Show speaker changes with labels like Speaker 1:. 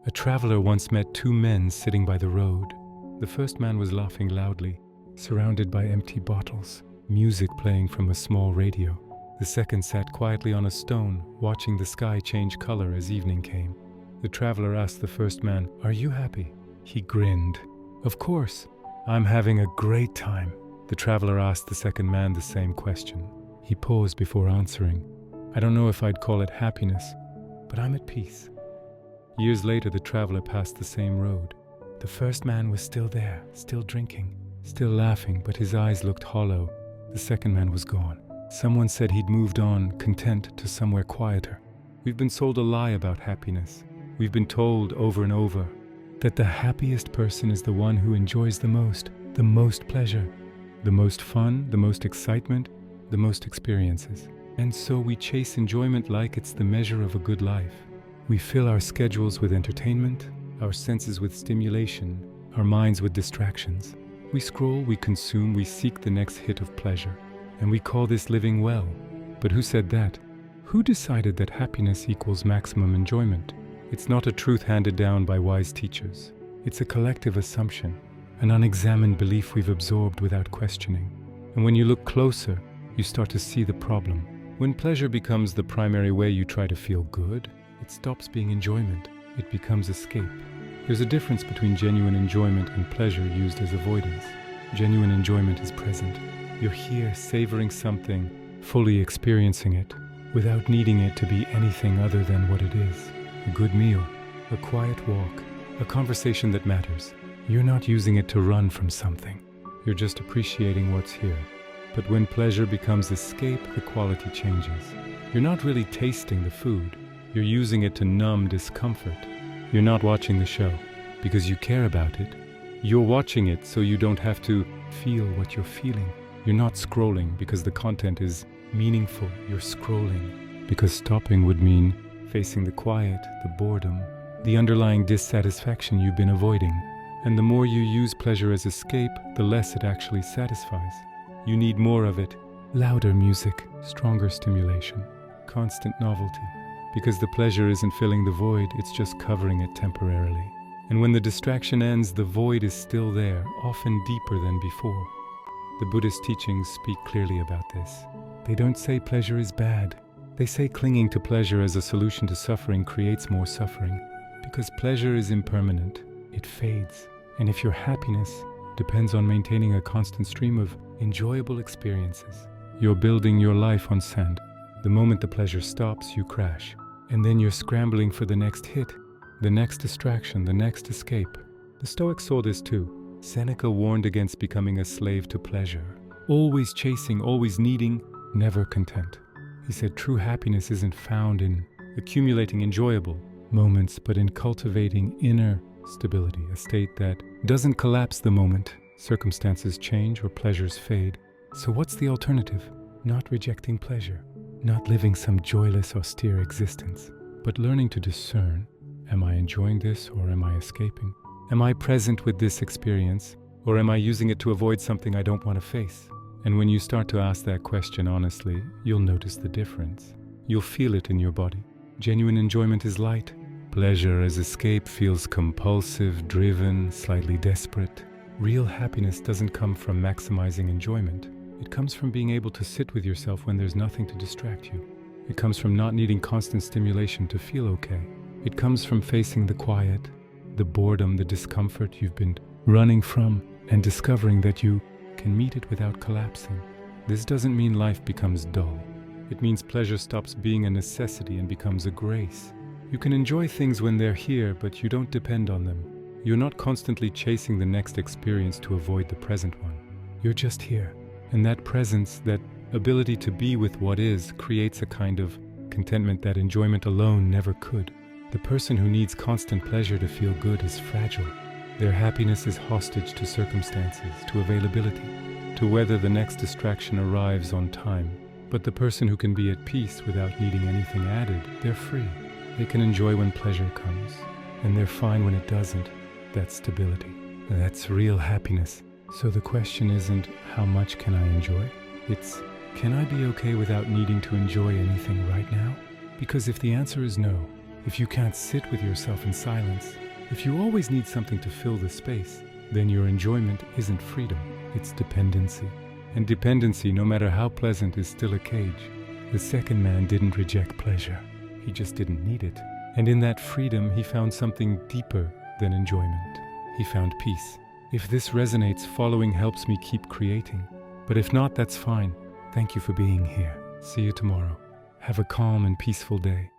Speaker 1: A traveler once met two men sitting by the road. The first man was laughing loudly, surrounded by empty bottles, music playing from a small radio. The second sat quietly on a stone, watching the sky change color as evening came. The traveler asked the first man, "Are you happy?" He grinned. "Of course, I'm having a great time." The traveler asked the second man the same question. He paused before answering, "I don't know if I'd call it happiness, but I'm at peace." Years later, the traveler passed the same road. The first man was still there, still drinking, still laughing, but his eyes looked hollow. The second man was gone. Someone said he'd moved on, content to somewhere quieter. We've been sold a lie about happiness. We've been told over and over that the happiest person is the one who enjoys the most pleasure, the most fun, the most excitement, the most experiences. And so we chase enjoyment like it's the measure of a good life. We fill our schedules with entertainment, our senses with stimulation, our minds with distractions. We scroll, we consume, we seek the next hit of pleasure. And we call this living well. But who said that? Who decided that happiness equals maximum enjoyment? It's not a truth handed down by wise teachers. It's a collective assumption, an unexamined belief we've absorbed without questioning. And when you look closer, you start to see the problem. When pleasure becomes the primary way you try to feel good, it stops being enjoyment. It becomes escape. There's a difference between genuine enjoyment and pleasure used as avoidance. Genuine enjoyment is present. You're here savoring something, fully experiencing it, without needing it to be anything other than what it is. A good meal, a quiet walk, a conversation that matters. You're not using it to run from something. You're just appreciating what's here. But when pleasure becomes escape, the quality changes. You're not really tasting the food. You're using it to numb discomfort. You're not watching the show because you care about it. You're watching it so you don't have to feel what you're feeling. You're not scrolling because the content is meaningful. You're scrolling because stopping would mean facing the quiet, the boredom, the underlying dissatisfaction you've been avoiding. And the more you use pleasure as escape, the less it actually satisfies. You need more of it. Louder music, stronger stimulation, constant novelty. Because the pleasure isn't filling the void, it's just covering it temporarily. And when the distraction ends, the void is still there, often deeper than before. The Buddhist teachings speak clearly about this. They don't say pleasure is bad. They say clinging to pleasure as a solution to suffering creates more suffering. Because pleasure is impermanent. It fades. And if your happiness depends on maintaining a constant stream of enjoyable experiences, you're building your life on sand. The moment the pleasure stops, you crash. And then you're scrambling for the next hit, the next distraction, the next escape. The Stoics saw this too. Seneca warned against becoming a slave to pleasure. Always chasing, always needing, never content. He said true happiness isn't found in accumulating enjoyable moments, but in cultivating inner stability, a state that doesn't collapse the moment circumstances change or pleasures fade. So what's the alternative? Not rejecting pleasure. Not living some joyless, austere existence, but learning to discern, am I enjoying this or am I escaping? Am I present with this experience or am I using it to avoid something I don't want to face? And when you start to ask that question honestly, you'll notice the difference. You'll feel it in your body. Genuine enjoyment is light. Pleasure as escape feels compulsive, driven, slightly desperate. Real happiness doesn't come from maximizing enjoyment. It comes from being able to sit with yourself when there's nothing to distract you. It comes from not needing constant stimulation to feel okay. It comes from facing the quiet, the boredom, the discomfort you've been running from, and discovering that you can meet it without collapsing. This doesn't mean life becomes dull. It means pleasure stops being a necessity and becomes a grace. You can enjoy things when they're here, but you don't depend on them. You're not constantly chasing the next experience to avoid the present one. You're just here. And that presence, that ability to be with what is, creates a kind of contentment that enjoyment alone never could. The person who needs constant pleasure to feel good is fragile. Their happiness is hostage to circumstances, to availability, to whether the next distraction arrives on time. But the person who can be at peace without needing anything added, they're free. They can enjoy when pleasure comes, and they're fine when it doesn't. That's stability. That's real happiness. So the question isn't, how much can I enjoy? It's, can I be okay without needing to enjoy anything right now? Because if the answer is no, If you can't sit with yourself in silence, if you always need something to fill the space, then your enjoyment isn't freedom, it's dependency. And dependency, no matter how pleasant, is still a cage. The second man didn't reject pleasure. He just didn't need it. And in that freedom, he found something deeper than enjoyment. He found peace. If this resonates, following helps me keep creating. But if not, that's fine. Thank you for being here. See you tomorrow. Have a calm and peaceful day.